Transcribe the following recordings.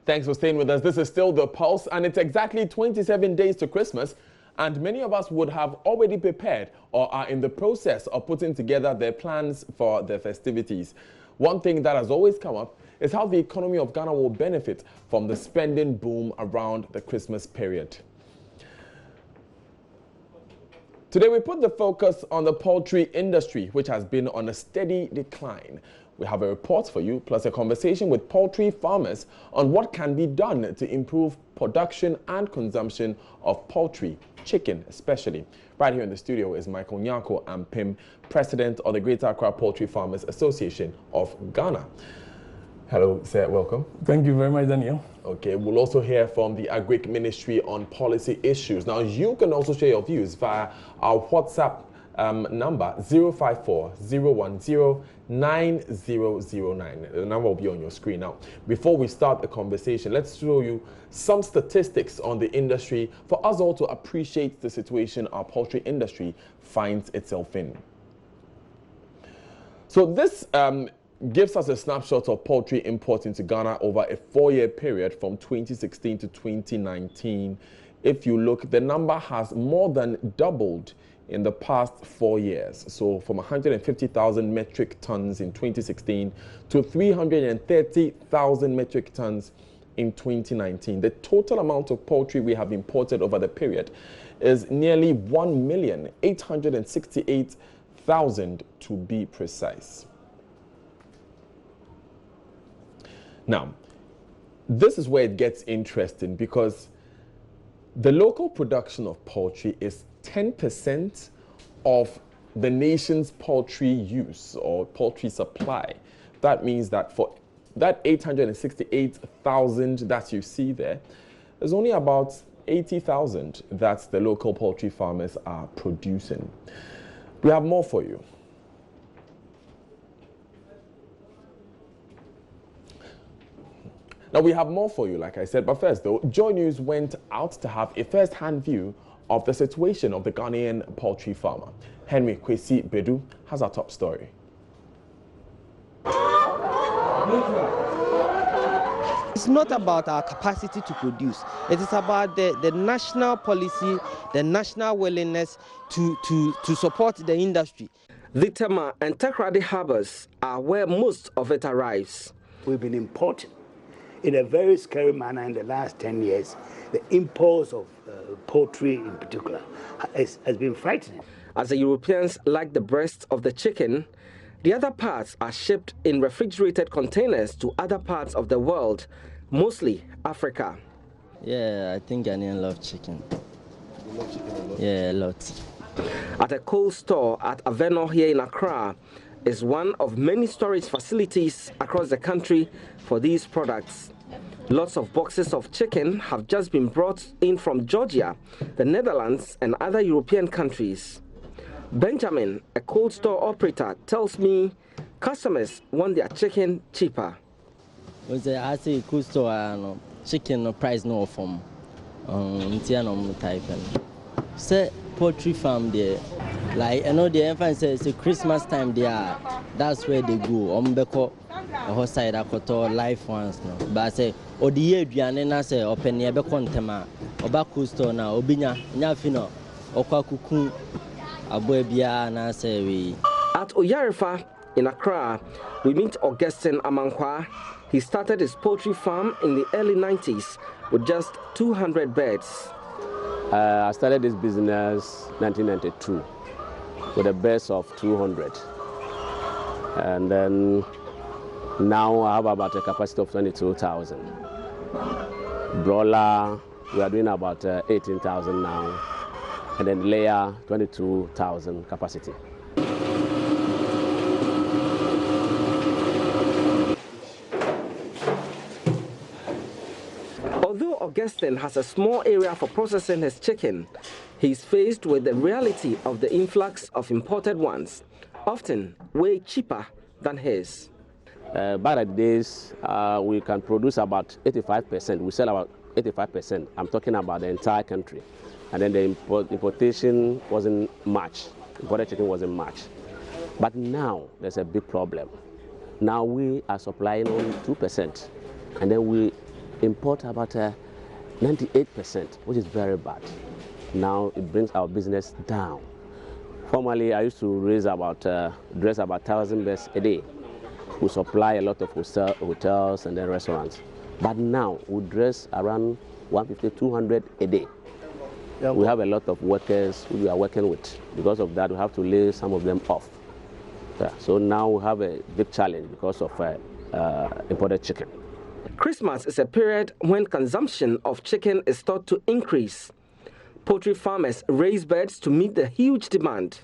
Thanks for staying with us. This is still The Pulse, and it's exactly 27 days to Christmas, and many of us would have already prepared or are in the process of putting together their plans for the festivities. One thing that has always come up is how the economy of Ghana will benefit from the spending boom around the Christmas period. Today we put the focus on the poultry industry, which has been on a steady decline. We have a report for you, plus a conversation with poultry farmers on what can be done to improve production and consumption of poultry, chicken especially. Right here in the studio is Michael Nyarko-Ampem, President of the Greater Accra Poultry Farmers Association of Ghana. Hello, sir. Welcome. Thank you very much, Daniel. Okay, we'll also hear from the Agric Ministry on policy issues. Now, you can also share your views via our WhatsApp number 054-010-9009. The number will be on your screen now. Before we start the conversation, let's show you some statistics on the industry for us all to appreciate the situation our poultry industry finds itself in. So this gives us a snapshot of poultry imports into Ghana over a 4-year period from 2016 to 2019. If you look, the number has more than doubled in the past 4 years. So from 150,000 metric tons in 2016 to 330,000 metric tons in 2019. The total amount of poultry we have imported over the period is nearly 1,868,000 to be precise. Now, this is where it gets interesting because the local production of poultry is 10% of the nation's poultry use or poultry supply. That means that for that 868,000 that you see there, there's only about 80,000 that the local poultry farmers are producing. We have more for you. Now, we have more for you, like I said, but first, though, JoyNews went out to have a first-hand view of the situation of the Ghanaian poultry farmer. Henry Kwesi Bedu has our top story. It's not about our capacity to produce. It is about the national policy, the national willingness to support the industry. The Tema and Takrady harbors are where most of it arrives. We've been importing in a very scary manner in the last 10 years. The imports of poultry in particular has been frightening. As the Europeans like the breast of the chicken, the other parts are shipped in refrigerated containers to other parts of the world, mostly Africa. Yeah, I think Ghanaians love chicken. You love chicken a lot? Yeah, a lot. At a cold store at Aveno here in Accra is one of many storage facilities across the country for these products. Lots of boxes of chicken have just been brought in from Georgia, the Netherlands, and other European countries. Benjamin, a cold store operator, tells me customers want their chicken cheaper. I say cold store chicken price no from type. Say poultry farm there, like I know the emphasis is it's Christmas time there. That's where they go. A whole side I got all life ones no. But I say the year Bianena say open near Becontema, Obaku store now, Obinya, Nyafino, Okakuku, Abuebia, and I say we. At Oyarifa in Accra, we meet Augustine Amankwa. He started his poultry farm in the early 90s with just 200 birds. I started this business 1992 with a base of 200. And then now I have about a capacity of 22,000. Broiler, we are doing about 18,000 now. And then layer, 22,000 capacity. Although Augustine has a small area for processing his chicken, he's faced with the reality of the influx of imported ones, often way cheaper than his. Back at the days, we can produce about 85%. We sell about 85%. I'm talking about the entire country. And then the importation wasn't much. Imported chicken wasn't much. But now there's a big problem. Now we are supplying only 2%. And then we import about 98%, which is very bad. Now it brings our business down. Formerly, I used to dress about 1,000 birds a day. We supply a lot of hotels and then restaurants. But now we dress around 150, 200 a day. We have a lot of workers who we are working with. Because of that, we have to lay some of them off. So now we have a big challenge because of imported chicken. Christmas is a period when consumption of chicken is thought to increase. Poultry farmers raise birds to meet the huge demand.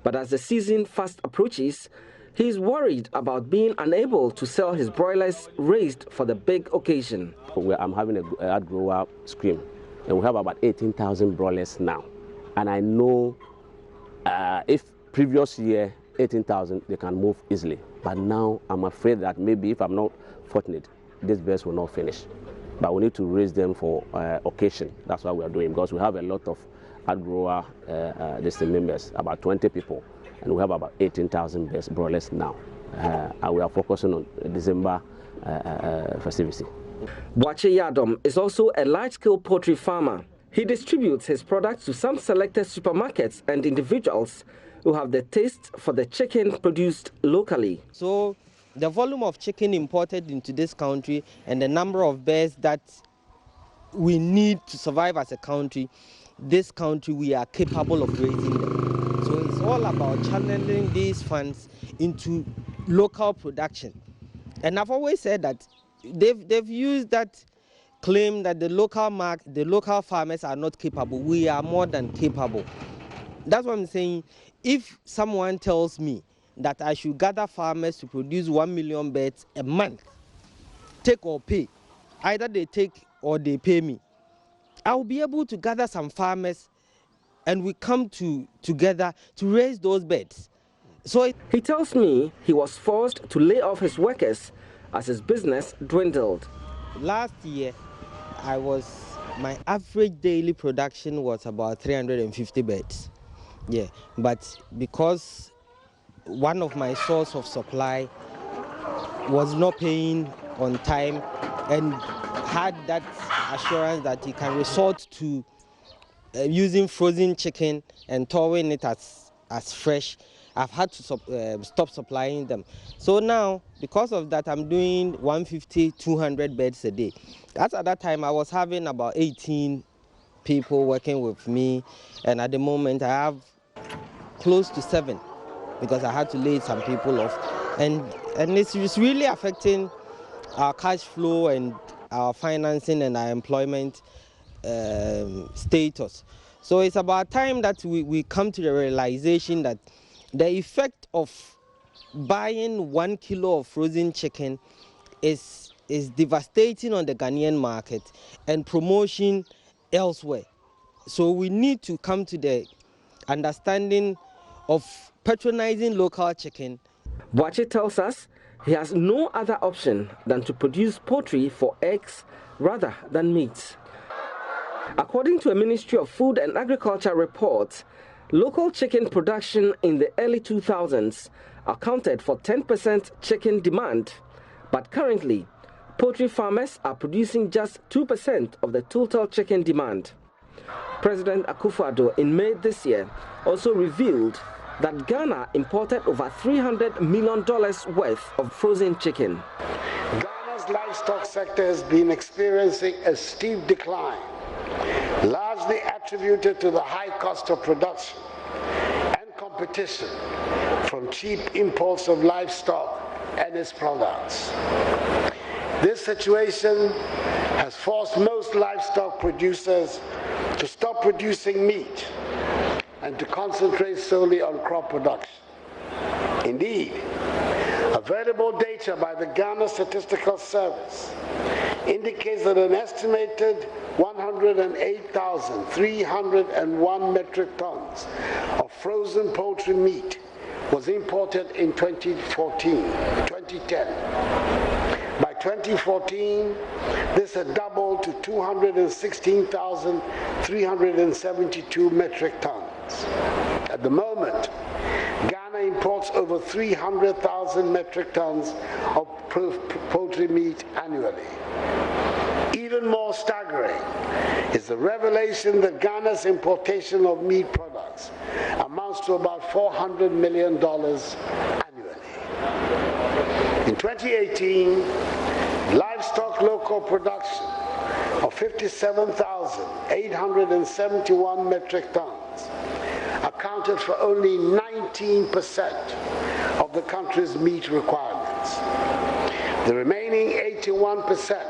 But as the season fast approaches, he is worried about being unable to sell his broilers raised for the big occasion. I'm having an ad grower scheme, and we have about 18,000 broilers now. And I know if previous year 18,000, they can move easily. But now I'm afraid that maybe if I'm not fortunate, these birds will not finish. But we need to raise them for occasion. That's what we are doing, because we have a lot of ad grower members, about 20 people. And we have about 18,000 broilers now. And we are focusing on December festivity. Boakye Yadom is also a large-scale poultry farmer. He distributes his products to some selected supermarkets and individuals who have the taste for the chicken produced locally. So the volume of chicken imported into this country and the number of birds that we need to survive as a country, this country, we are capable of raising them. So it's all about channeling these funds into local production. And I've always said that they've used that claim that the local farmers are not capable. We are more than capable. That's what I'm saying. If someone tells me that I should gather farmers to produce 1 million birds a month, take or pay, either they take or they pay me, I will be able to gather some farmers and we come together to raise those birds. So he tells me he was forced to lay off his workers as his business dwindled. Last year, my average daily production was about 350 birds. Yeah, but because one of my source of supply was not paying on time and had that assurance that he can resort to using frozen chicken and thawing it as fresh, I've had to stop supplying them. So now, because of that, I'm doing 150, 200 birds a day. At that time, I was having about 18 people working with me, and at the moment, I have close to 7 because I had to lay some people off. And it's really affecting our cash flow and our financing and our employment status. So it's about time that we come to the realization that the effect of buying 1 kilo of frozen chicken is devastating on the Ghanaian market and promotion elsewhere. So we need to come to the understanding of patronizing local chicken. Boakye tells us he has no other option than to produce poultry for eggs rather than meat. According to a Ministry of Food and Agriculture report, local chicken production in the early 2000s accounted for 10% chicken demand, but currently, poultry farmers are producing just 2% of the total chicken demand. President Akufo-Addo in May this year also revealed that Ghana imported over $300 million worth of frozen chicken. Ghana's livestock sector has been experiencing a steep decline, largely attributed to the high cost of production and competition from cheap imports of livestock and its products. This situation has forced most livestock producers to stop producing meat and to concentrate solely on crop production. Indeed, available data by the Ghana Statistical Service indicates that an estimated 108,301 metric tons of frozen poultry meat was imported in 2010. By 2014, this had doubled to 216,372 metric tons. At the moment, Ghana imports over 300,000 metric tons of poultry meat annually. Even more staggering is the revelation that Ghana's importation of meat products amounts to about $400 million annually. In 2018, livestock local production of 57,871 metric tons accounted for only 19% of the country's meat requirements. The remaining 81%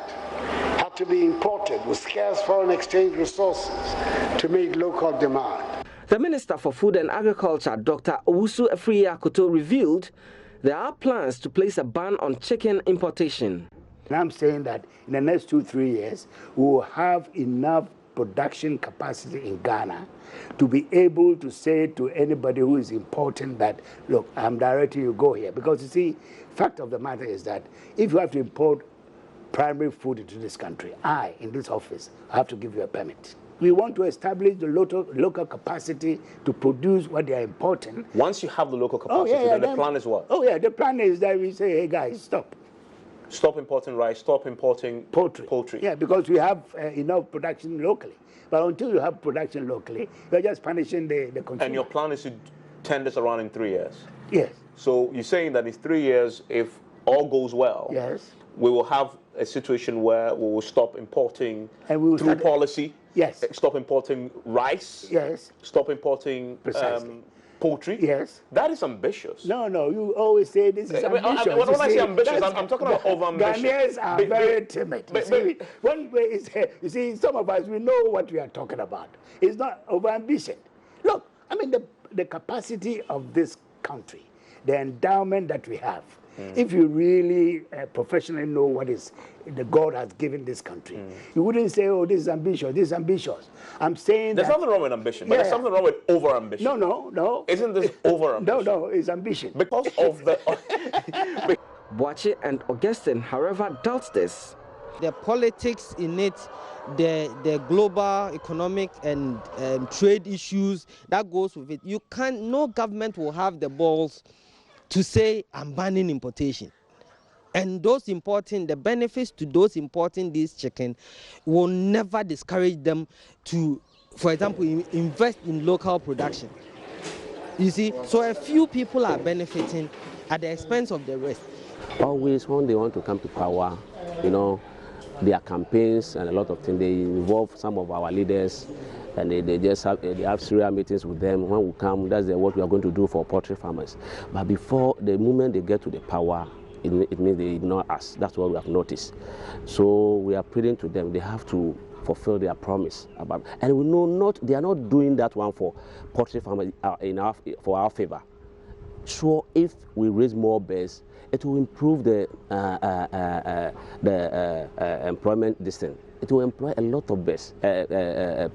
had to be imported with scarce foreign exchange resources to meet local demand. The Minister for Food and Agriculture, Dr. Owusu Afriyie-Akoto, revealed there are plans to place a ban on chicken importation. And I'm saying that in the next 2-3 years, we will have enough production capacity in Ghana to be able to say to anybody who is importing that, look, I'm directing you, go here. Because you see, fact of the matter is that if you have to import primary food into this country, I, in this office, have to give you a permit. We want to establish the local capacity to produce what they are importing. Once you have the local capacity, then the plan is what? Oh yeah, the plan is that we say, hey guys, stop. Stop importing rice, stop importing poultry. Yeah, because we have enough production locally. But until you have production locally, you're just punishing the consumer. And your plan is to turn this around in 3 years? Yes. So you're saying that in 3 years, if all goes well, yes, we will have a situation where we will stop importing and we will through policy. Yes. Stop importing rice. Yes. Stop importing poultry. Yes. That is ambitious. No, you always say this is ambitious. When I say ambitious, I'm talking about over-ambitious. Ghanaians are very timid. One way is, you see, some of us, we know what we are talking about. It's not over-ambition. Look, I mean, the capacity of this country, the endowment that we have, if you really professionally know what is the God has given this country, you wouldn't say, oh, this is ambitious, this is ambitious. I'm saying there's nothing wrong with ambition, but there's something wrong with over-ambition. No. Isn't this over-ambition? No, it's ambition. Because of the... Boache and Augustine, however, doubts this. The politics in it, the global economic and trade issues that goes with it. No government will have the balls to say, I'm banning importation. And the benefits to those importing this chicken will never discourage them to, for example, invest in local production. You see, so a few people are benefiting at the expense of the rest. Always when they want to come to power, their campaigns and a lot of things, they involve some of our leaders, and they have serial meetings with them. When we come, that's what we are going to do for poultry farmers. But before the moment they get to the power, it means they ignore us. That's what we have noticed. So we are pleading to them. They have to fulfill their promise and we know they are not doing that one for poultry farmers for our favor. Sure, if we raise more birds, it will improve the employment distance. It will employ a lot of birds,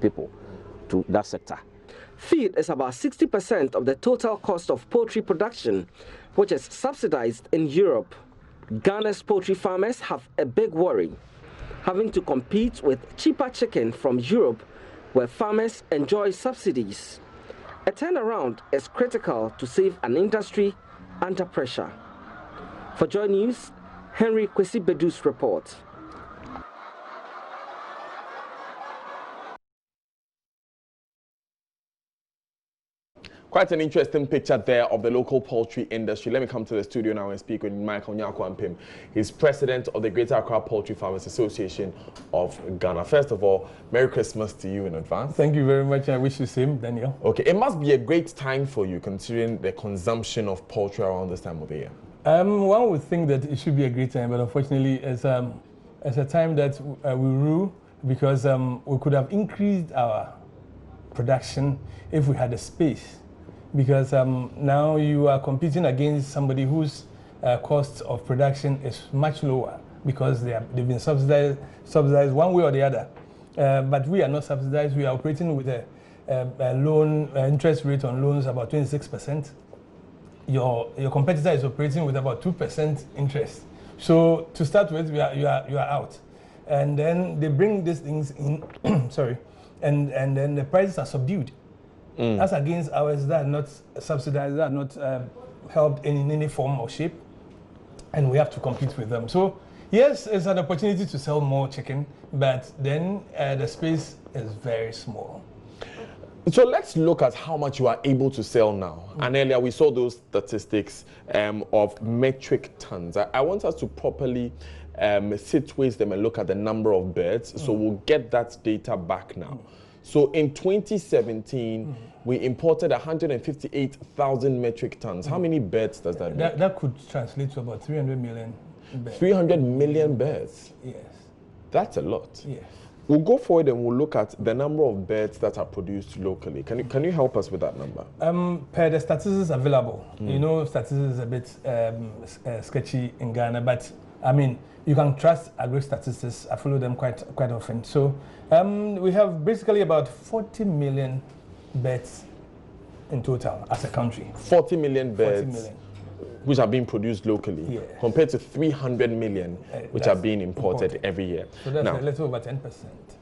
people to that sector. Feed is about 60% of the total cost of poultry production, which is subsidized in Europe. Ghana's poultry farmers have a big worry, having to compete with cheaper chicken from Europe, where farmers enjoy subsidies. A turnaround is critical to save an industry under pressure. For JoyNews, Henry Kwesi Bedu's report. Quite an interesting picture there of the local poultry industry. Let me come to the studio now and speak with Michael Nyarko-Ampem. He's president of the Greater Accra Poultry Farmers Association of Ghana. First of all, Merry Christmas to you in advance. Thank you very much. I wish you the same, Daniel. Okay, it must be a great time for you considering the consumption of poultry around this time of the year. One would think that it should be a great time, but unfortunately, it's a time that we rue because we could have increased our production if we had the space. Because now you are competing against somebody whose cost of production is much lower because they've been subsidized one way or the other. But we are not subsidized. We are operating with a loan interest rate on loans about 26%. Your competitor is operating with about 2% interest. So to start with, you are out, and then they bring these things in. Sorry, and then the prices are subdued. As against ours that are not subsidized, that are not helped in any form or shape, and we have to compete with them. So Yes, it's an opportunity to sell more chicken, but then the space is very small. So let's look at how much you are able to sell now. And earlier we saw those statistics of metric tons. I want us to properly situate them and look at the number of birds. So we'll get that data back now. So in 2017, we imported 158,000 metric tons. How many birds does that make? That could translate to about 300 million birds. 300 million birds? Yes. That's a lot. Yes. We'll go forward and we'll look at the number of birds that are produced locally. Can you help us with that number? Per the statistics available, you know, statistics is a bit sketchy in Ghana, but I mean, you can trust agri statistics. I follow them quite often. So we have basically about 40 million birds in total as a country. 40 million birds. 40 million. Which are being produced locally, yes, compared to 300 million which are being imported every year. So that's now, a little over 10%.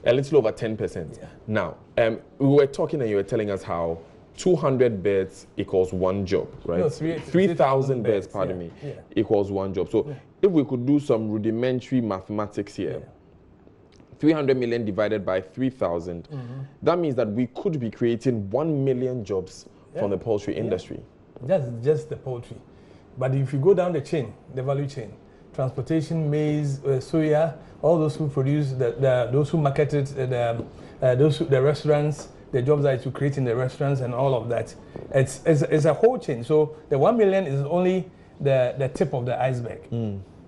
A little over 10%. Yeah. Now, we were talking and you were telling us how 200 birds equals one job, right? No, 3,000 birds, pardon me, equals one job. So if we could do some rudimentary mathematics here, 300 million divided by 3,000, that means that we could be creating 1 million jobs from the poultry industry. That's just the poultry. But if you go down the chain, the value chain, transportation, maize, soya, all those who produce, those who market it, the restaurants, the jobs that you create in the restaurants and all of that, it's a whole chain. So the 1 million is only the tip of the iceberg.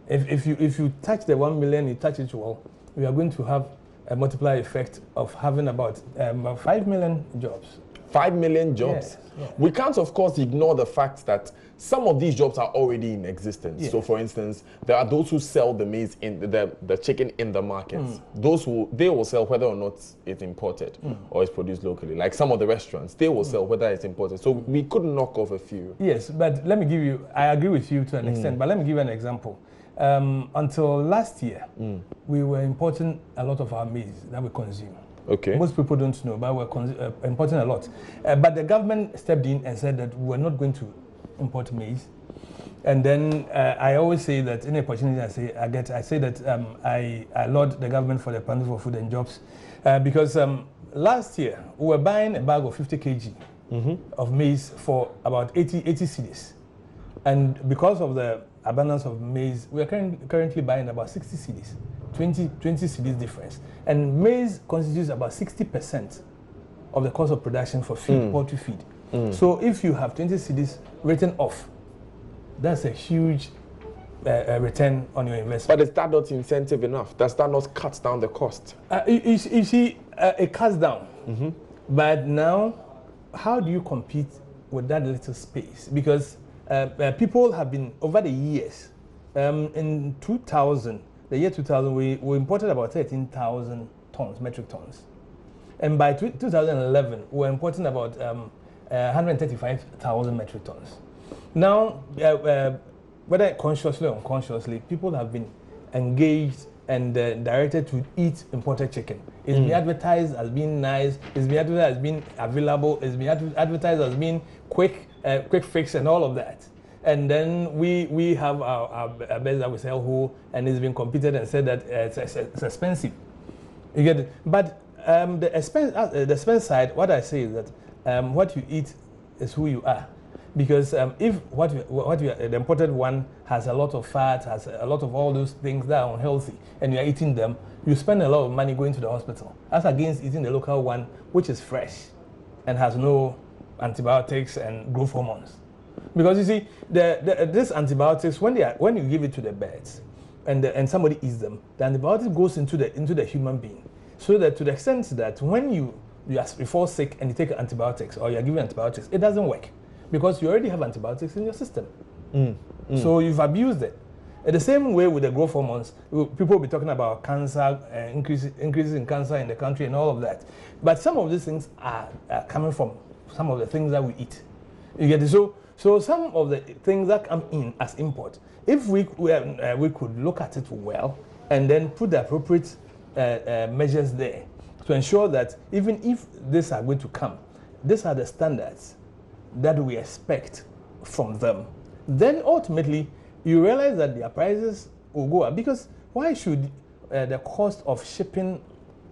If you touch the 1 million, you touch it well, we are going to have a multiplier effect of having about 5 million jobs. 5 million jobs. Yes. We can't, of course, ignore the fact that some of these jobs are already in existence. So, for instance, there are those who sell the maize in the chicken in the markets. They will sell whether or not it's imported or it's produced locally. Like some of the restaurants, they will sell whether it's imported. So we could knock off a few. Yes, but let me give you. I agree with you to an extent, but let me give you an example. Until last year, we were importing a lot of our maize that we consume. Okay. Most people don't know, but we're importing a lot. But the government stepped in and said that we're not going to import maize. And then I always say that any opportunity I say that I laud the government for the Department for Food and Jobs because last year we were buying a bag of 50 kg of maize for about 80 cedis. And because of the abundance of maize, we are currently buying about 60 cedis. 20 cedis difference. And maize constitutes about 60% of the cost of production for feed, poultry feed. So if you have 20 cedis written off, that's a huge return on your investment. But is that not incentive enough? Does that not cut down the cost? You see, it cuts down. But now, how do you compete with that little space? Because people have been, over the years, in 2000, the year 2000, we imported about 13,000 tons, metric tons. And by 2011, we were importing about 135,000 metric tons. Now, whether consciously or unconsciously, people have been engaged and directed to eat imported chicken. It's been advertised as being nice, it's been advertised as being available, it's been advertised as being quick fix and all of that. And then we have our birds that we sell whole, and it's been competed and said that it's expensive. You get it? But the expense side, what I say is that what you eat is who you are. Because if the imported one has a lot of fat, has a lot of all those things that are unhealthy, and you are eating them, you spend a lot of money going to the hospital. As against eating the local one, which is fresh and has no antibiotics and growth hormones. Because you see, these antibiotics, when you give it to the birds, and somebody eats them, the antibiotic goes into the human being, so that to the extent that when you fall sick and you take antibiotics or you are given antibiotics, it doesn't work because you already have antibiotics in your system. So you've abused it. In the same way with the growth hormones, people will be talking about cancer, increases in cancer in the country and all of that. But some of these things are coming from some of the things that we eat. You get it? So some of the things that come in as import, if we could look at it well and then put the appropriate measures there to ensure that even if these are going to come, these are the standards that we expect from them, then ultimately you realize that their prices will go up. Because why should the cost of shipping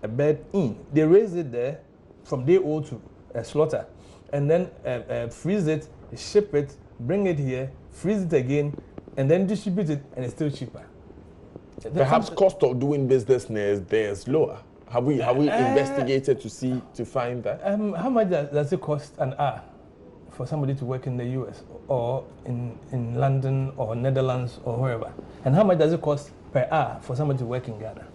a bird in, they raise it there from day old to slaughter, and then freeze it, ship it, bring it here, freeze it again, and then distribute it, and it's still cheaper. Perhaps cost of doing business there is lower. Have we investigated to find that? How much does it cost an hour for somebody to work in the US or in London or Netherlands or wherever? And how much does it cost per hour for somebody to work in Ghana?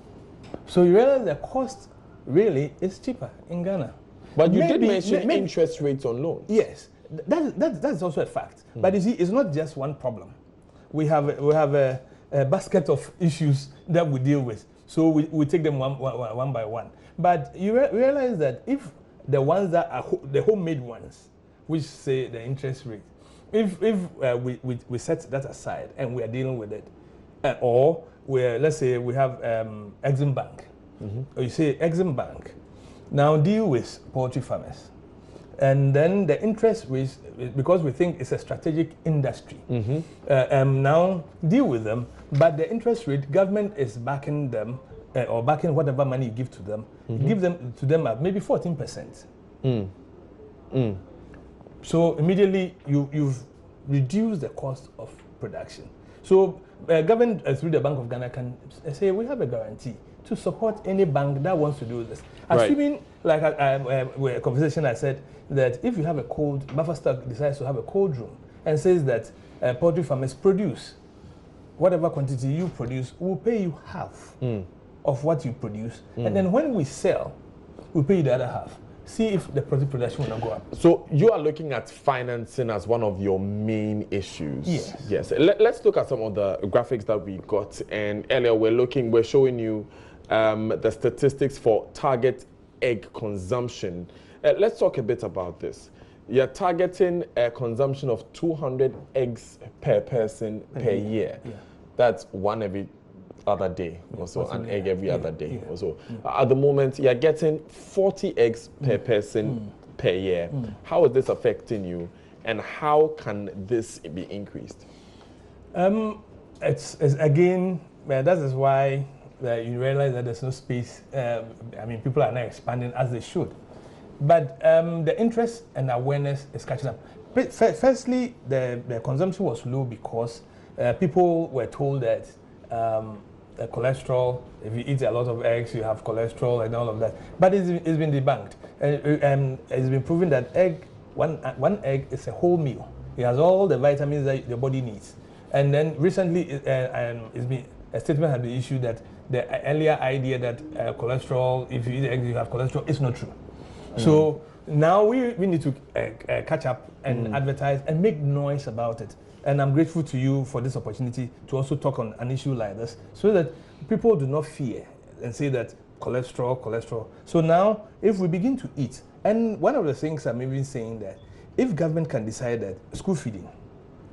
So you realize the cost really is cheaper in Ghana. But you did mention interest rates on loans. Yes, that's also a fact. But you see, it's not just one problem. We have a basket of issues that we deal with. So we take them one by one. But you realize that if the ones that are the homemade ones, which say the interest rate, if we set that aside and we are dealing with it, or let's say we have Exim Bank, or you say Exim Bank, now deal with poultry farmers. And then the interest rates, because we think it's a strategic industry, now deal with them, but the interest rate, government is backing them, or backing whatever money you give to them, give them to them at maybe 14%. So immediately you've reduced the cost of production. So government through the Bank of Ghana can say we have a guarantee to support any bank that wants to do this. Assuming, like a conversation I said, that if you have a cold, Bufferstock decides to have a cold room and says that poultry farmers produce whatever quantity you produce, we'll pay you half of what you produce. And then when we sell, we'll pay you the other half. See if the production will not go up. So you are looking at financing as one of your main issues. Yes. Let's look at some of the graphics that we got. And earlier we're showing you the statistics for target egg consumption. Let's talk a bit about this. You're targeting a consumption of 200 eggs per person per year. That's one every other day, also an egg every other day. Also, at the moment, you're getting 40 eggs per person per year. How is this affecting you, and how can this be increased? It's again, that is why you realize that there's no space. I mean, people are not expanding as they should. But the interest and awareness is catching up. Firstly, the consumption was low because people were told that cholesterol, if you eat a lot of eggs, you have cholesterol and all of that. But it's been debunked. And it's been proven that one egg is a whole meal. It has all the vitamins that your body needs. And then recently, a statement has been issued that the earlier idea that cholesterol, if you eat eggs, you have cholesterol, is not true. So now we need to catch up and advertise and make noise about it. And I'm grateful to you for this opportunity to also talk on an issue like this so that people do not fear and say that cholesterol. So now, if we begin to eat, and one of the things I'm even saying that if government can decide that school feeding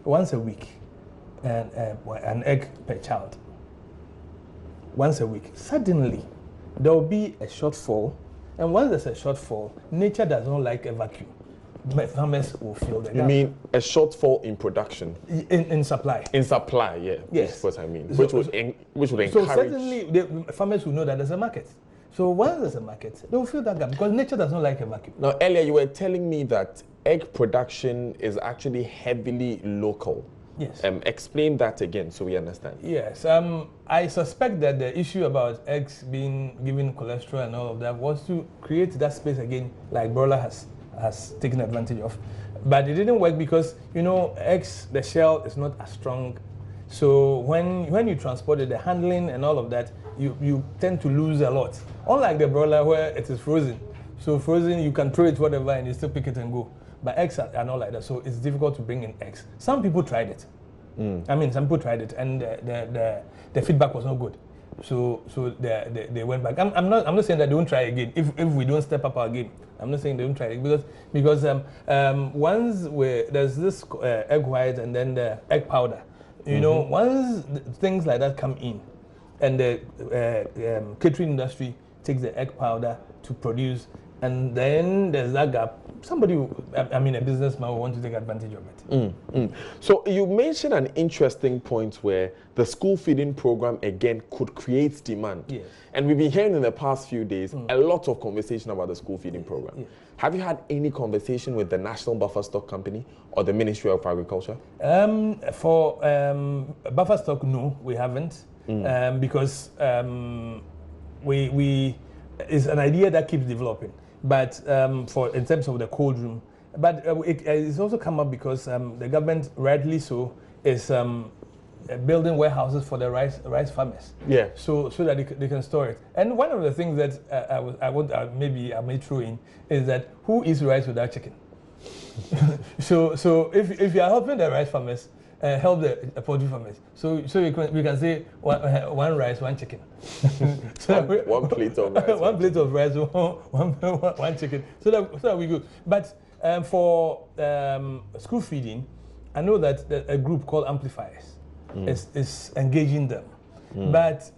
once a week and an egg per child, once a week, suddenly there will be a shortfall. And once there's a shortfall, nature does not like a vacuum. Farmers will fill the gap. You mean a shortfall in production? In supply. In supply, yeah. Yes. That's what I mean. Which would encourage. So certainly, the farmers will know that there's a market. So once there's a market, they will fill that gap because nature does not like a vacuum. Now, earlier you were telling me that egg production is actually heavily local. Yes. Explain that again so we understand. Yes. I suspect that the issue about eggs being given cholesterol and all of that was to create that space again, like broiler has taken advantage of. But it didn't work because, eggs, the shell is not as strong. So when you transport it, the handling and all of that, you tend to lose a lot. Unlike the broiler where it is frozen. So frozen, you can throw it whatever and you still pick it and go. But eggs are not like that, so it's difficult to bring in eggs. Some people tried it. I mean, some people tried it, and the feedback was not good. So they went back. I'm not saying that they won't try again. If we don't step up our game, I'm not saying they won't try it because once there's this egg white and then the egg powder. Once things like that come in, and the catering industry takes the egg powder to produce and then there's that gap. Somebody, I mean, a businessman will want to take advantage of it. So you mentioned an interesting point where the school feeding program again could create demand. Yes. And we've been hearing in the past few days a lot of conversation about the school feeding program. Yes. Have you had any conversation with the National Buffer Stock Company or the Ministry of Agriculture? For buffer stock, no, we haven't, because we it's an idea that keeps developing. But in terms of the cold room, but it's also come up because the government, rightly so, is building warehouses for the rice farmers. Yeah. So that they can store it. And one of the things that I may throw in is that who eats rice without chicken? so if you are helping the rice farmers, help the poultry farmers. So we can say one rice, one chicken. So one plate of rice. One plate of rice, one chicken. So that we go. But for school feeding, I know that a group called Amplifiers is engaging them. But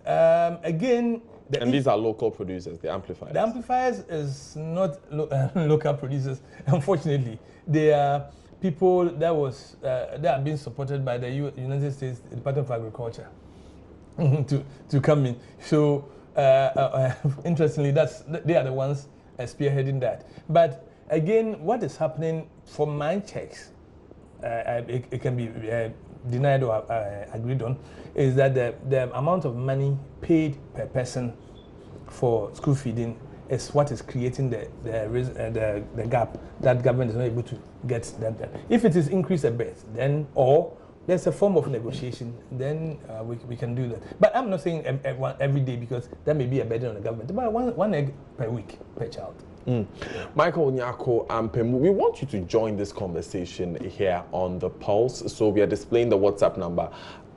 again, these are local producers, the Amplifiers. The Amplifiers is not local producers. Unfortunately, they are people that are being supported by the United States Department of Agriculture to come in. So interestingly, they are the ones spearheading that. But again, what is happening from my checks, it can be denied or agreed on, is that the amount of money paid per person for school feeding is what is creating the gap that government is not able to get that done. If it is increased a bit, then, or there's a form of negotiation, then we can do that. But I'm not saying every day, because that may be a burden on the government. But one egg per week per child. Michael Nyarko-Ampem, we want you to join this conversation here on The Pulse. So we are displaying the WhatsApp number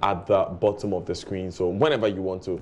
at the bottom of the screen. So whenever you want to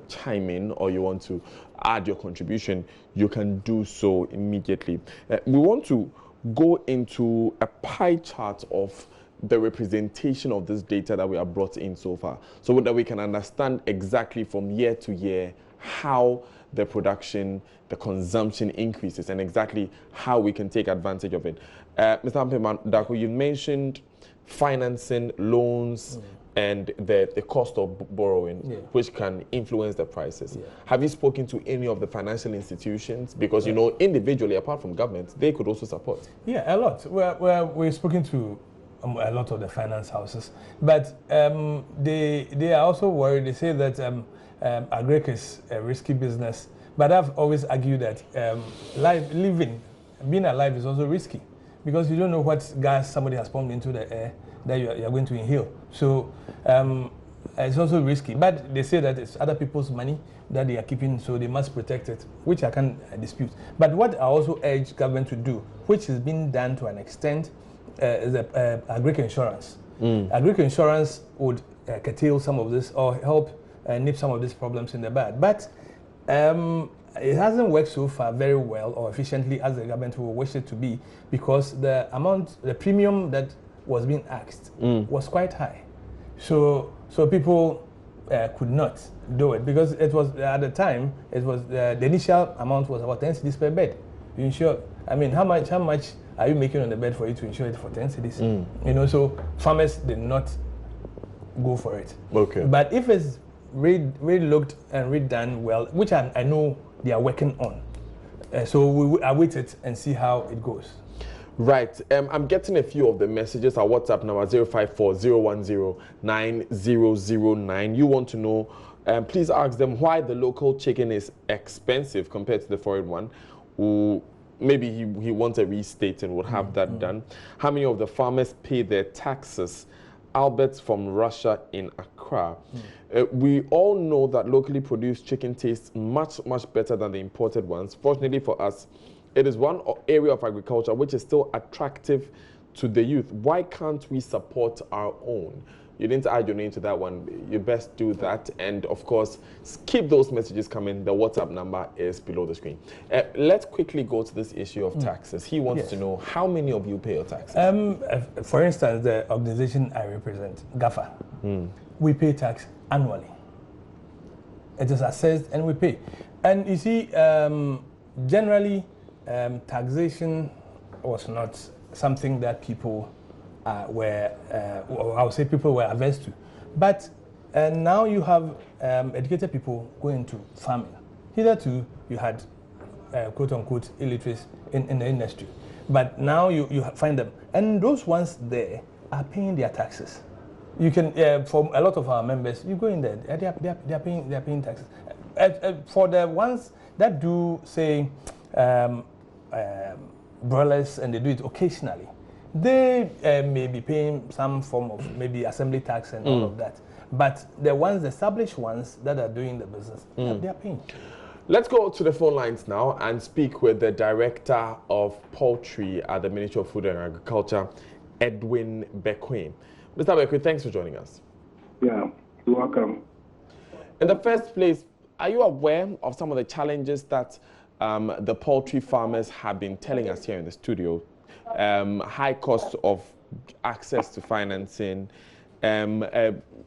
chime in or you want to add your contribution, you can do so immediately. We want to go into a pie chart of the representation of this data that we have brought in so far, so that we can understand exactly from year to year how the production, the consumption increases, and exactly how we can take advantage of it. Mr. Ampem, you mentioned financing, loans, and the cost of borrowing, which can influence the prices. Yeah. Have you spoken to any of the financial institutions? Because, you know, individually, apart from government, they could also support. Yeah, a lot. We've spoken to a lot of the finance houses, but they are also worried. They say that agric is a risky business, but I've always argued that being alive is also risky, because you don't know what gas somebody has pumped into the air that you're going to inhale. So it's also risky, but they say that it's other people's money that they are keeping, so they must protect it, which I can't dispute. But what I also urge government to do, which has been done to an extent, is agric insurance. Agric insurance would curtail some of this or help nip some of these problems in the bud. But it hasn't worked so far very well or efficiently as the government will wish it to be, because the premium that was being asked was quite high. So people could not do it, because it was, at the time, it was the initial amount was about 10 cedis per bed. You insure, I mean, how much are you making on the bed for you to insure it for 10 cedis? You know, so farmers did not go for it. Okay. But if it's re-looked and redone well, which I know they are working on, so we await it and see how it goes. Right. I'm getting a few of the messages. Our WhatsApp number 054-010-9009. You want to know, please ask them why the local chicken is expensive compared to the foreign one. Maybe he wants a restate and would have that done. How many of the farmers pay their taxes? Albert from Russia in Accra. We all know that locally produced chicken tastes much, much better than the imported ones. Fortunately for us, it is one area of agriculture which is still attractive to the youth. Why can't we support our own? You didn't add your name to that one. You best do that. And of course, keep those messages coming. The WhatsApp number is below the screen. Let's quickly go to this issue of taxes. He wants to know, how many of you pay your taxes? For instance, the organization I represent, GAFA, we pay tax annually. It is assessed and we pay. And you see, generally, taxation was not something that people were, I would say people were averse to. But now you have educated people going to farming. Hitherto, you had quote-unquote illiterates in the industry. But now you find them. And those ones there are paying their taxes. You can, for a lot of our members, you go in there, they are paying taxes. For the ones that do, say, broilers, and they do it occasionally, they may be paying some form of maybe assembly tax and all of that. But the ones, the established ones that are doing the business, they are paying. Let's go to the phone lines now and speak with the Director of Poultry at the Ministry of Food and Agriculture, Edwin Bequim. Mr. Bequim, thanks for joining us. Yeah, you're welcome. In the first place, are you aware of some of the challenges that the poultry farmers have been telling us here in the studio? High cost of access to financing,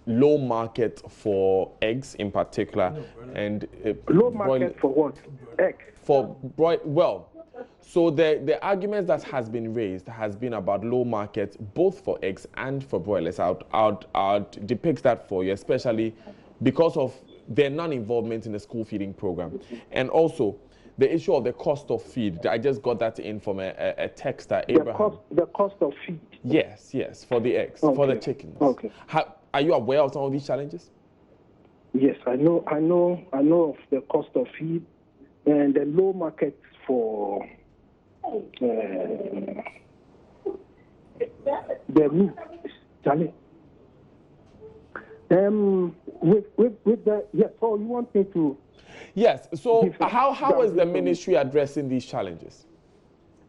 low market for eggs in particular, and low market for what? Eggs? For well, so the argument that has been raised has been about low market both for eggs and for broilers. I'll depict that for you, especially because of their non-involvement in the school feeding program, and also the issue of the cost of feed. I just got that in from a texter, Abraham. The cost of feed? Yes, for the eggs, for the chickens. Okay. Are you aware of some of these challenges? Yes, I know of the cost of feed and the low market for the meat. Charlie. With the so you want me to? Yes. So how is the ministry addressing these challenges?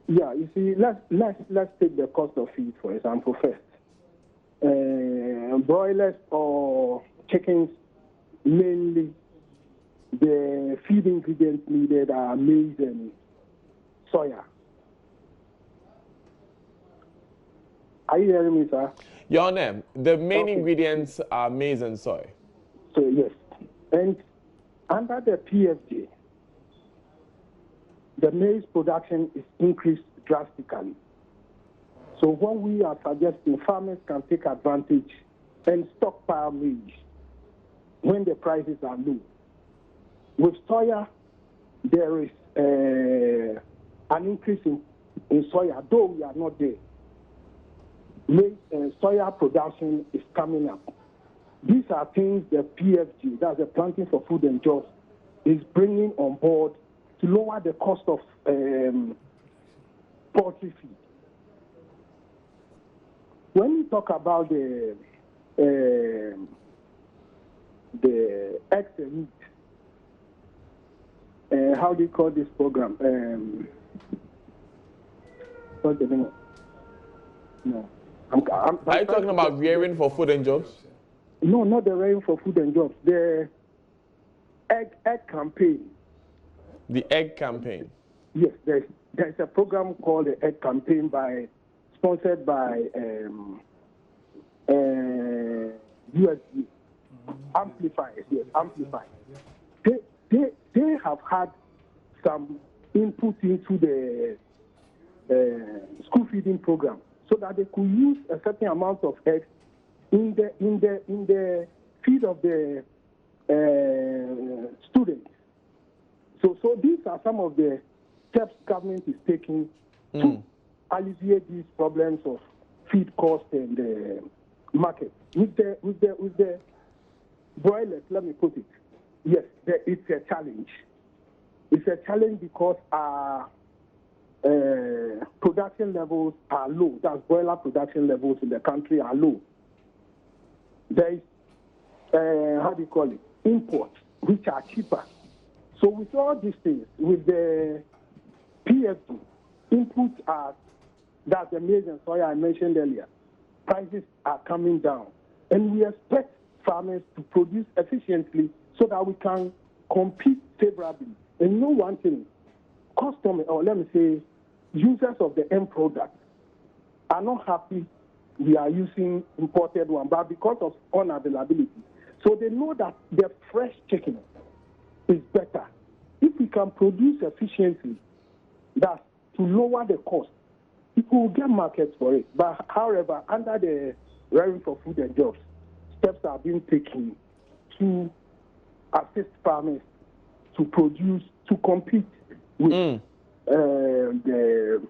Yeah, you see, let's take the cost of feed for example first. Broilers or chickens, mainly the feed ingredients needed are maize and soya. Are you hearing me, sir? Your name. The main ingredients are maize and soy. So yes, and under the PFJ, the maize production is increased drastically. So what we are suggesting, farmers can take advantage and stockpile maize when the prices are low. With soya, there is an increase in soya, though we are not there. Soya production is coming up. These are things the PFG, that's the Planting for Food and Jobs, is bringing on board to lower the cost of poultry feed. When you talk about the eggs and meat, how do you call this program? What's the name? No. Are you talking about rearing for food and jobs? No, not the rearing for food and jobs. The egg campaign. The egg campaign. Yes, there's a program called the Egg Campaign sponsored by USD. Amplifiers, yes, amplifiers. They have had some input into the school feeding program so that they could use a certain amount of eggs in the feed of the students. So these are some of the steps government is taking to alleviate these problems of feed cost and market. With the broilers, let me put it. Yes, it's a challenge. It's a challenge because our production levels are low. That's broiler production levels in the country are low. There is, imports, which are cheaper. So with all these things, with the PFD, inputs are, that's the maize and soya I mentioned earlier, prices are coming down. And we expect farmers to produce efficiently so that we can compete favorably. And you know one thing, customers, or let me say, users of the end product are not happy we are using imported one, but because of unavailability. So they know that the fresh chicken is better if we can produce efficiently, that's to lower the cost, people will get markets for it. But however, under the Revenue for Food and Jobs, steps are being taken to assist farmers to produce, to compete with the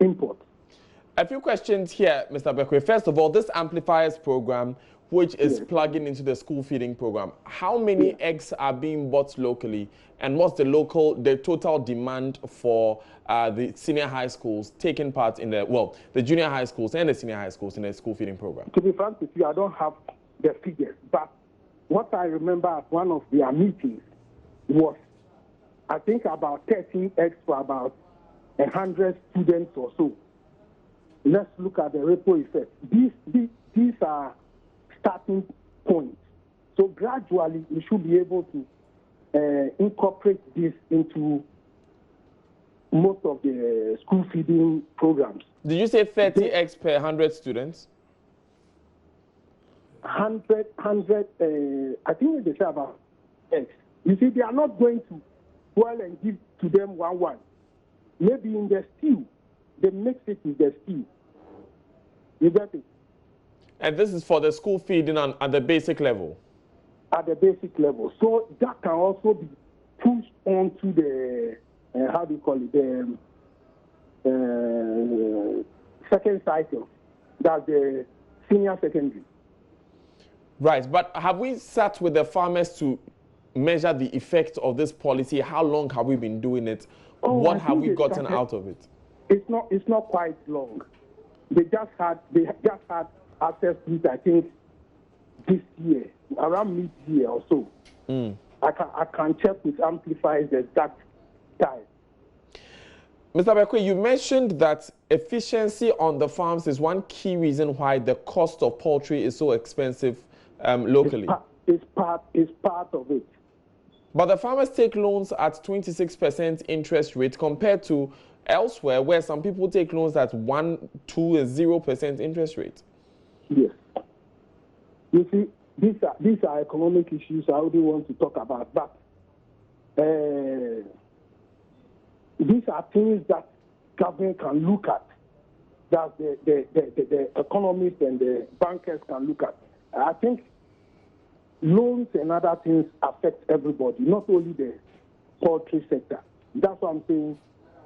imports. A few questions here, Mr. Bekwe. First of all, this amplifiers program, which is plugging into the school feeding program, how many eggs are being bought locally, and what's the total demand for the senior high schools taking part in the junior high schools and the senior high schools in the school feeding program? To be frank with you, I don't have the figures, but what I remember at one of their meetings was, I think, about 13 eggs for about 100 students or so. Let's look at the ripple effect. These are starting points. So gradually, we should be able to incorporate this into most of the school feeding programs. Did you say 30 eggs per 100 students? 100, I think they say about eggs. You see, they are not going to boil and give to them one. Maybe in the stew, they mix it with the stew. You get it? And this is for the school feeding at the basic level? At the basic level. So that can also be pushed on to the, how do you call it, the second cycle. That's the senior secondary. Right, but have we sat with the farmers to measure the effect of this policy? How long have we been doing it? What have we gotten out of it? It's not quite long. They just had access to it, I think, this year, around mid-year or so. I can check with Amplifiers the exact time. Mr. Bekwe, you mentioned that efficiency on the farms is one key reason why the cost of poultry is so expensive locally. It's part of it. But the farmers take loans at 26% interest rate compared to elsewhere where some people take loans at 1, 2, and 0% interest rate. Yes. You see, these are economic issues I wouldn't want to talk about, but these are things that government can look at, that the economists and the bankers can look at. I think loans and other things affect everybody, not only the poultry sector. That's what I'm saying.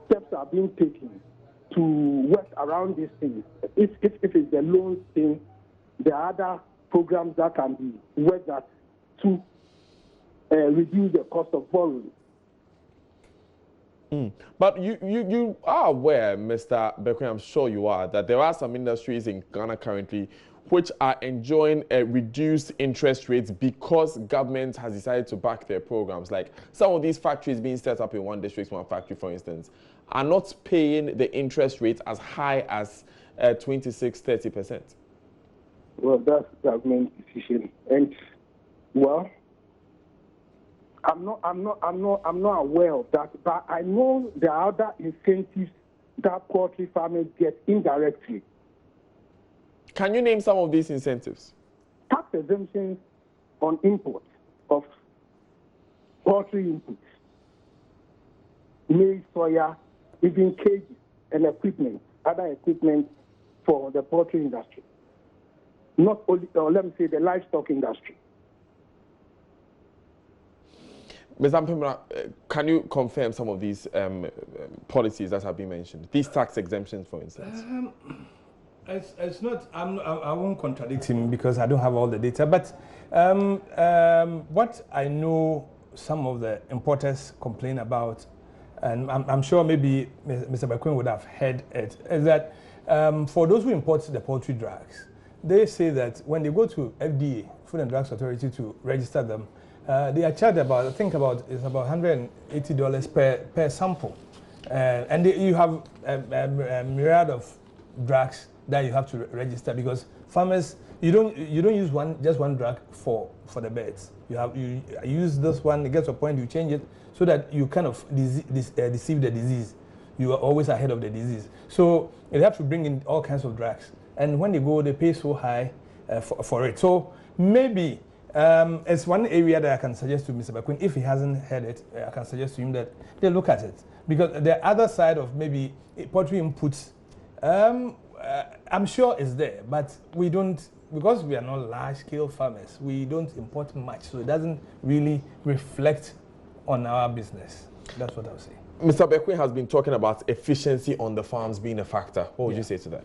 Steps are being taken to work around these things. If it's the loans thing, there are other programs that can be worked at to reduce the cost of borrowing. But you are aware, Mr. Bekwe, I'm sure you are, that there are some industries in Ghana currently which are enjoying reduced interest rates because government has decided to back their programs. Like some of these factories being set up in one district, one factory, for instance, are not paying the interest rates as high as 26–30%. Well, that's government decision, and well, I'm not aware of that, but I know there are other incentives that poultry farmers get indirectly. Can you name some of these incentives? Tax exemptions on imports of poultry inputs, maize, soya, even cages and equipment, other equipment for the poultry industry. Not only, or let me say, the livestock industry. Ms. Ampem, can you confirm some of these policies that have been mentioned? These tax exemptions, for instance. It's not. I won't contradict him because I don't have all the data. But what I know, some of the importers complain about, and I'm sure maybe Mr. Bekwe would have heard it, is that for those who import the poultry drugs, they say that when they go to FDA, Food and Drugs Authority, to register them, they are charged about, I think about $180 per sample, and you have a myriad of drugs that you have to register, because farmers, you don't use just one drug for the birds. You use this one, it gets to a point you change it so that you kind of deceive the disease. You are always ahead of the disease. So they have to bring in all kinds of drugs, and when they go, they pay so high for it. So maybe It's one area that I can suggest to Mr. Bakwin. If he hasn't heard it, I can suggest to him that they look at it. Because the other side of maybe poultry inputs, I'm sure is there, but we don't, because we are not large-scale farmers, we don't import much, so it doesn't really reflect on our business. That's what I would say. Mr. Bakwin has been talking about efficiency on the farms being a factor. What would you say to that?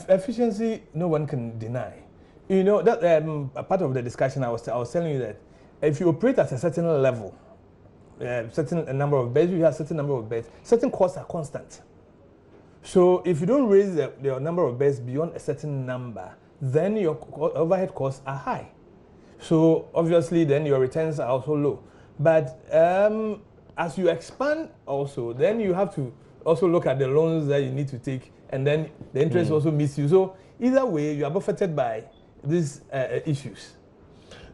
Efficiency, no one can deny. You know, that a part of the discussion I was telling you that if you operate at a certain level, certain number of beds, you have certain number of beds, certain costs are constant. So if you don't raise the number of beds beyond a certain number, then your overhead costs are high. So obviously then your returns are also low. But as you expand also, then you have to also look at the loans that you need to take, and then the interest also meets you. So either way, you are buffeted by these issues.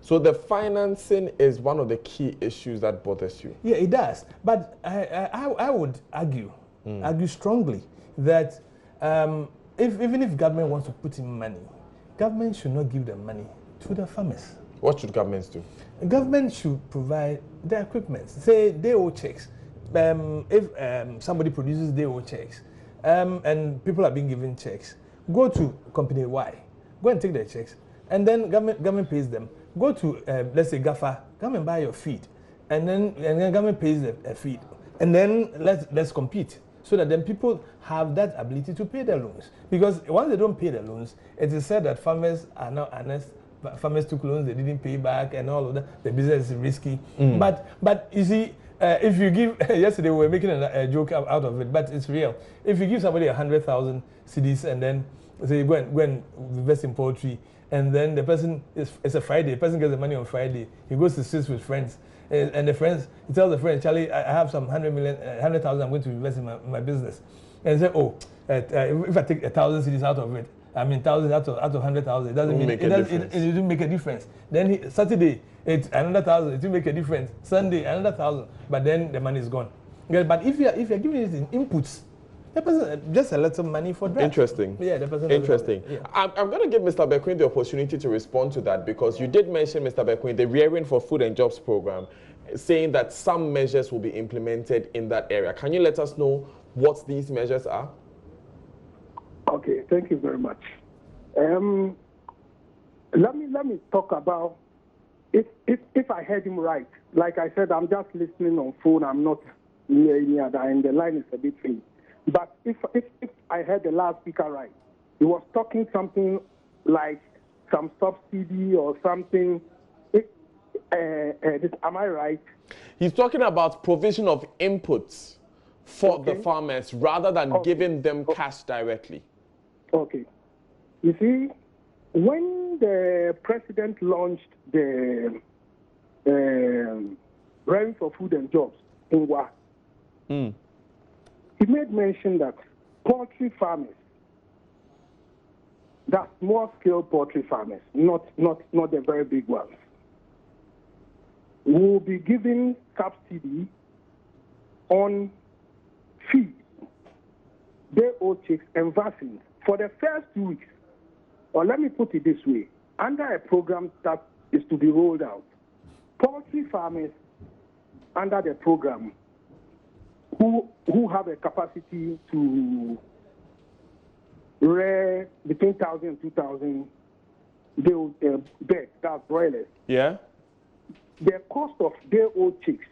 So the financing is one of the key issues that bothers you? Yeah, it does. But I would argue strongly that even if government wants to put in money, government should not give the money to the farmers. What should governments do? Government should provide the equipment. Say DO checks. If somebody produces DO checks and people are being given checks, go to company Y, go and take their checks, and then government pays them. Go to let's say GAFA, come and buy your feed, and then government pays the feed, and then let's compete, so that then people have that ability to pay their loans. Because once they don't pay their loans, it is said that farmers are now honest. Farmers took loans, they didn't pay back, and all of that. The business is risky. But you see, if you give, yesterday we were making a joke out of it, but it's real. If you give somebody 100,000 cedis and then say go and invest in poultry, and then the person it's a Friday, the person gets the money on Friday, he goes to sit with friends, and the friends, he tells the friend, Charlie, I have some 100,000 I'm going to invest in my business, and he say, oh, if I take 1,000 cedis out of it, I mean, 1,000 out of 100,000, it doesn't mean it doesn't make a difference. Then Saturday, it's another 1,000, it will make a difference. Sunday, another 1,000, but then the money is gone. Yeah, but if you're giving it in inputs, the person just a little money for that. Interesting. Yeah, the person. Interesting. Yeah. I'm going to give Mr. Bakwin the opportunity to respond to that, because you did mention, Mr. Bakwin, the Rearing for Food and Jobs program, saying that some measures will be implemented in that area. Can you let us know what these measures are? Okay, thank you very much. Let me talk about if I heard him right. Like I said, I'm just listening on phone. I'm not near any other, and the line is a bit free. But if I heard the last speaker right, he was talking something like some subsidy or something. Am I right? He's talking about provision of inputs for the farmers rather than giving them cash directly. Okay. You see, when the president launched the Rearing for Food and Jobs in WA, he made mention that poultry farmers, that small-scale poultry farmers, not the very big ones, will be given subsidy on feed, day-old chicks, and vaccines for the first 2 weeks. Or let me put it this way, under a program that is to be rolled out, poultry farmers under the program who have a capacity to rear between 1,000 and 2,000 birds, that's broilers. Yeah. The cost of day-old chicks,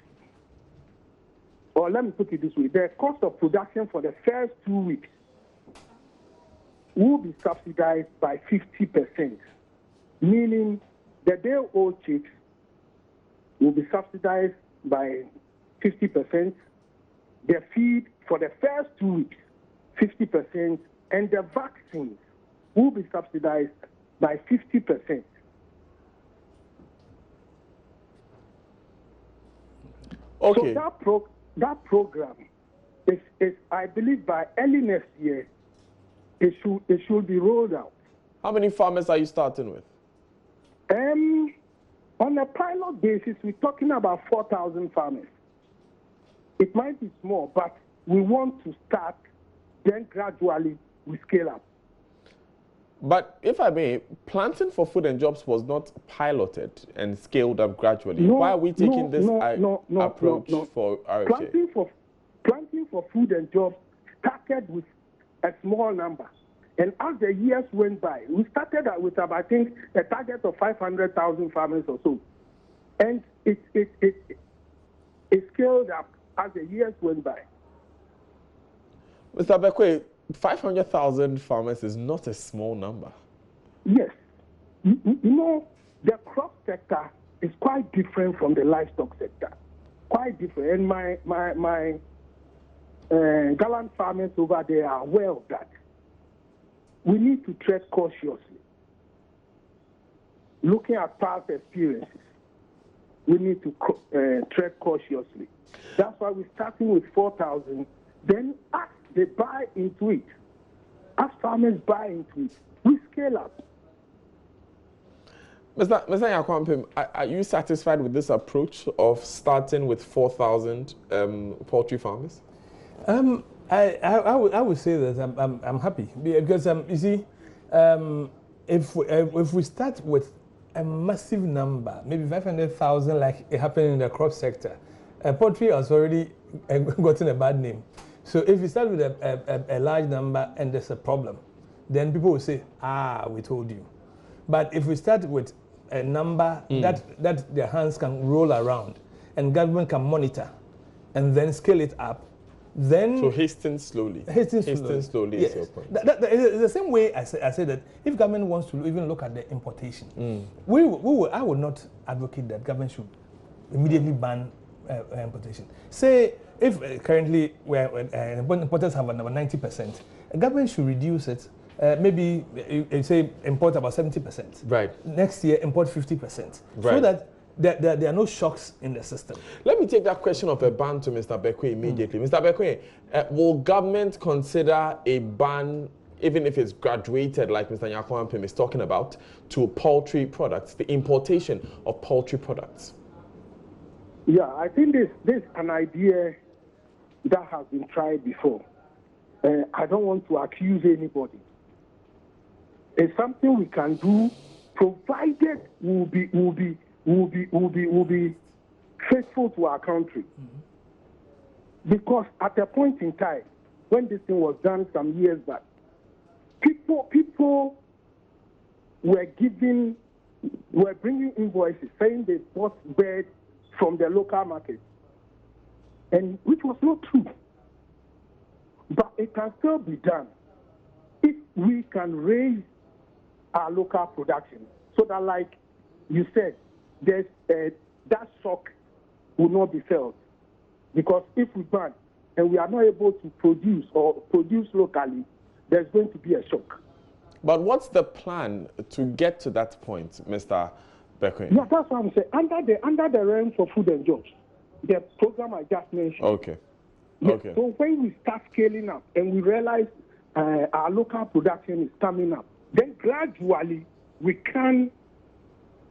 or let me put it this way, the cost of production for the first 2 weeks will be subsidized by 50%, meaning the day-old chicks will be subsidized by 50%, the feed for the first 2 weeks, 50%, and the vaccines will be subsidized by 50%. Okay. So that program is, I believe, by early next year, it should be rolled out. How many farmers are you starting with? On a pilot basis, we're talking about 4,000 farmers. It might be small, but we want to start, then gradually we scale up. But if I may, planting for food and jobs was not piloted and scaled up gradually. Why are we taking this approach for RFJ? Planting for food and jobs started with a small number. And as the years went by, we started with, I think, a target of 500,000 farmers or so. And it scaled up as the years went by. Mr. Bekwe, 500,000 farmers is not a small number. Yes. You know, the crop sector is quite different from the livestock sector. Quite different. And my gallant farmers over there are aware of that. We need to tread cautiously. Looking at past experiences, we need to tread cautiously. That's why we're starting with 4,000. Then as they buy into it, as farmers buy into it, we scale up. Mr. Nyarko-Ampem, are you satisfied with this approach of starting with 4,000 poultry farmers? I would say that I'm happy because you see, if we start with a massive number, maybe 500,000, like it happened in the crop sector, poultry has already gotten a bad name. So if you start with a large number and there's a problem, then people will say, we told you. But if we start with a number that their hands can roll around and government can monitor and then scale it up, then... So hasten slowly. Hasten slowly yes. is your point. It's the same way I say that if government wants to even look at the importation, I would not advocate that government should immediately ban importation. Say, if currently importers have about 90%, the government should reduce it. Maybe say import about 70%. Right. Next year, import 50%. Right. So that there are no shocks in the system. Let me take that question of a ban to Mr. Bekwe immediately. Mr. Bekwe, will government consider a ban, even if it's graduated, like Mr. Nyarko-Ampem is talking about, to poultry products, the importation of poultry products? Yeah, I think this is an idea that has been tried before. I don't want to accuse anybody. It's something we can do, provided we'll be faithful to our country. Because at a point in time, when this thing was done some years back, people were bringing invoices saying they bought birds from the local market, and which was not true. But it can still be done if we can raise our local production so that, like you said, there's that shock will not be felt. Because if we ban and we are not able to produce locally, there's going to be a shock. But what's the plan to get to that point, Mr. Bekwe? Yeah, that's what I'm saying. Under the realm for food and jobs, the program I just mentioned. Okay. Yes, Okay. so when we start scaling up and we realize our local production is coming up, then gradually we can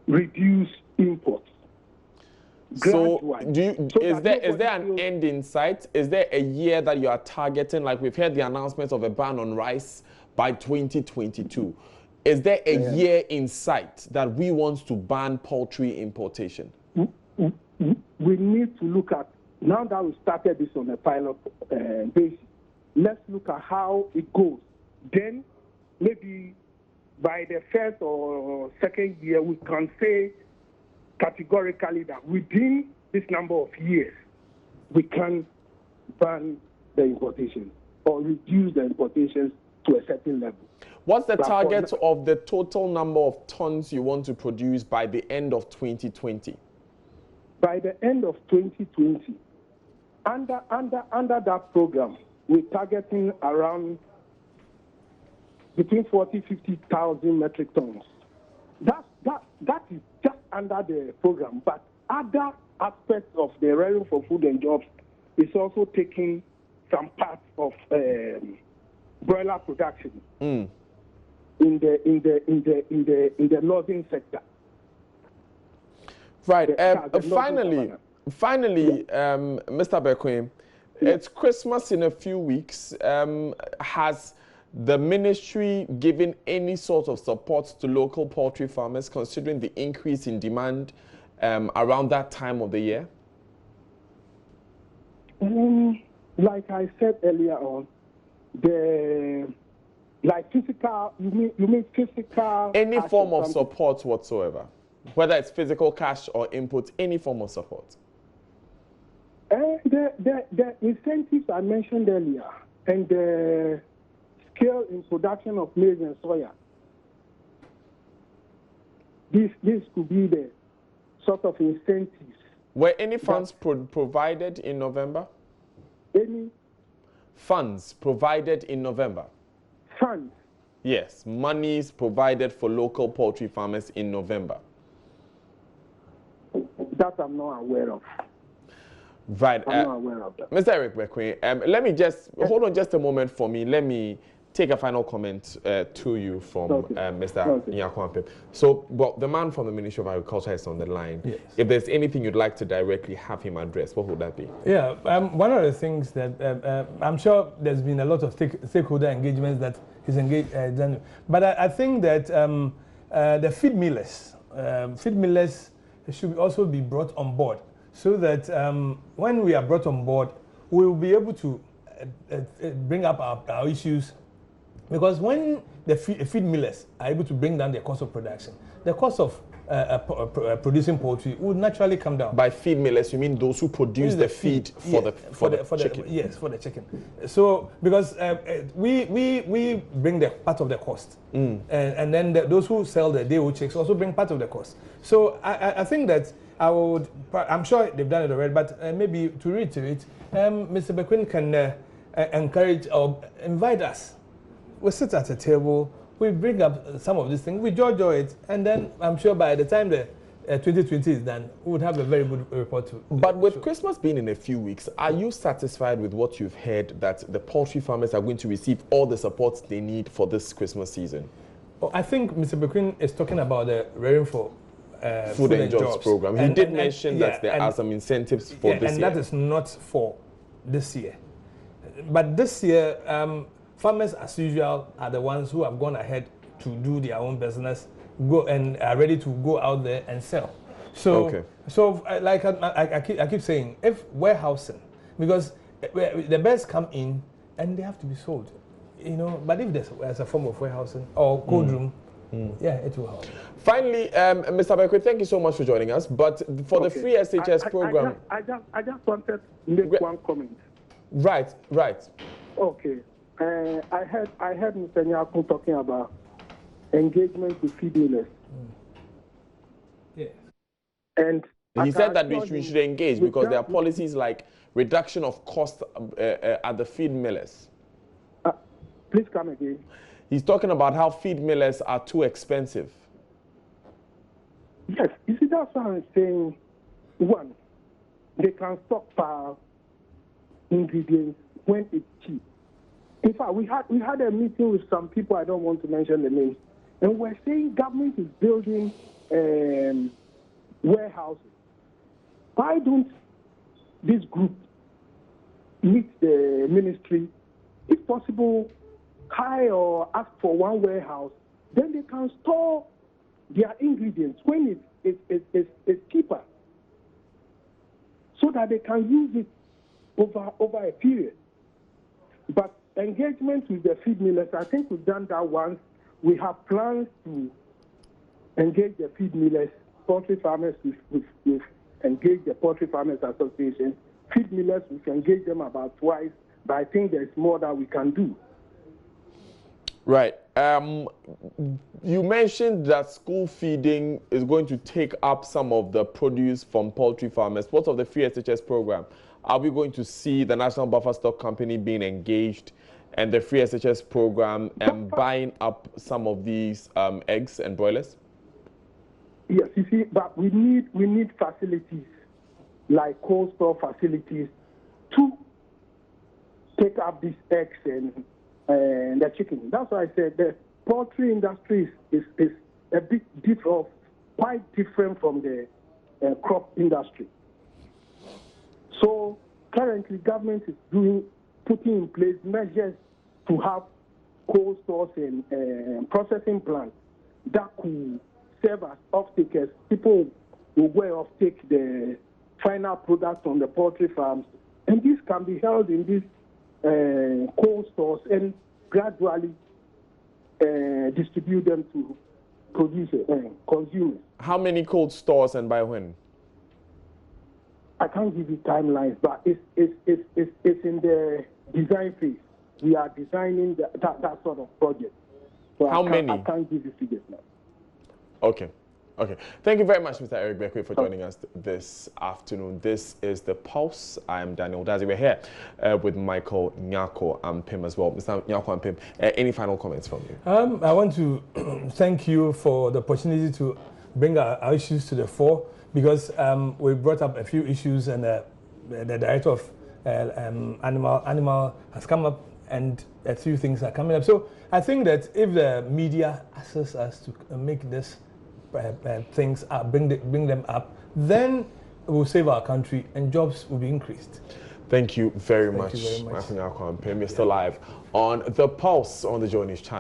reduce imports. So, is there an end in sight? Is there a year that you are targeting? Like we've heard the announcement of a ban on rice by 2022. Is there a year in sight that we want to ban poultry importation? We need to look at, now that we started this on a pilot basis, let's look at how it goes. Then maybe by the first or second year, we can say categorically that within this number of years, we can ban the importation or reduce the importations to a certain level. What's the target of the total number of tons you want to produce by the end of 2020? By the end of 2020, under that program, we're targeting around between 40,000-50,000 metric tons. That is just under the program, but other aspects of the realm for food and jobs is also taking some parts of broiler production in the northern sector. Right. Finally, Mr. Bekwe, it's Christmas in a few weeks. Has the ministry giving any sort of support to local poultry farmers considering the increase in demand around that time of the year? Like I said earlier on, physical, you mean physical? Any form of support whatsoever, whether it's physical cash or input, any form of support. The incentives I mentioned earlier and the scale in production of maize and soya, this could be the sort of incentives. Were any funds provided in November? Any? Funds provided in November? Funds? Yes, monies provided for local poultry farmers in November. That I'm not aware of. Right. I'm not aware of that. Mr. Eric Bekwin, let me just, hold on just a moment for me. Let me take a final comment to you from Mr. Nyarko-Ampem. So, well, the man from the Ministry of Agriculture is on the line. Yes. If there's anything you'd like to directly have him address, what would that be? Yeah, one of the things that I'm sure there's been a lot of stakeholder engagements that he's engaged done. But I think that the feed millers should also be brought on board so that when we are brought on board, we will be able to bring up our issues. Because when the feed millers are able to bring down the cost of production, the cost of producing poultry would naturally come down. By feed millers, you mean those who produce the feed for the chicken? Yes, for the chicken. So because we bring the part of the cost, and then those who sell the day-old chicks also bring part of the cost. So I think that I'm sure they've done it already, but maybe to reiterate, Mr. Bekwin can encourage or invite us. We sit at a table, we bring up some of these things, we judge it, and then I'm sure by the time the 2020 is done, we would have a very good report to. But with Christmas being in a few weeks, are you satisfied with what you've heard that the poultry farmers are going to receive all the support they need for this Christmas season? Oh, I think Mr. Bekwin is talking about the Rearing for Food and Jobs program. He did mention that there are some incentives for this year. And that is not for this year. But this year, farmers, as usual, are the ones who have gone ahead to do their own business, go and are ready to go out there and sell. So, like I keep saying, if warehousing, because the birds come in and they have to be sold, you know. But if there's a form of warehousing or cold room, yeah, it will help. Finally, Mr. Bekwin, thank you so much for joining us. But for the free SHS program, I just wanted to make one comment. Right. Okay. I heard Mr. Nyarko talking about engagement with feed millers. Yes. And he said that we should engage because there are policies like reduction of cost at the feed millers. Please come again. He's talking about how feed millers are too expensive. Yes, you see, that's why I'm saying, one, they can stockpile ingredients when it's cheap. In fact, we had a meeting with some people, I don't want to mention the names, and we're saying government is building warehouses. Why don't this group meet the ministry, if possible, hire or ask for one warehouse, then they can store their ingredients when it's cheaper, so that they can use it over a period. But engagement with the feed millers, I think we've done that once. We have plans to engage the feed millers, poultry farmers, we've engaged the Poultry Farmers Association. Feed millers, we've engaged them about twice, but I think there's more that we can do. Right. You mentioned that school feeding is going to take up some of the produce from poultry farmers. Part of the free SHS program, are we going to see the National Buffer Stock Company being engaged and the free SHS program buying up some of these eggs and broilers? Yes, you see, but we need facilities like cold store facilities to take up these eggs and the chicken. That's why I said the poultry industry is a bit different, quite different from the crop industry. So currently, government is putting in place measures to have cold stores and processing plants that could serve as off-takers. People will go off-take the final product on the poultry farms, and this can be held in these cold stores and gradually distribute them to producers and consumers. How many cold stores and by when? I can't give you timelines, but it's in the design phase. We are designing that sort of project. So How many? I can't give you figures now. Okay. Okay. Thank you very much, Mr. Eric Bekwe, for joining us this afternoon. This is The Pulse. I'm Daniel Dazi. We're here with Michael Nyarko-Ampem as well. Mr. Nyarko-Ampem, any final comments from you? I want to thank you for the opportunity to bring our issues to the fore, because we brought up a few issues, and the director of animal has come up, and a few things are coming up. So I think that if the media asks us to make this things up, bring them up, then we'll save our country and jobs will be increased. Thank you very much, Michael Nyarko-Ampem. You're still live on The Pulse on the JoyNews channel.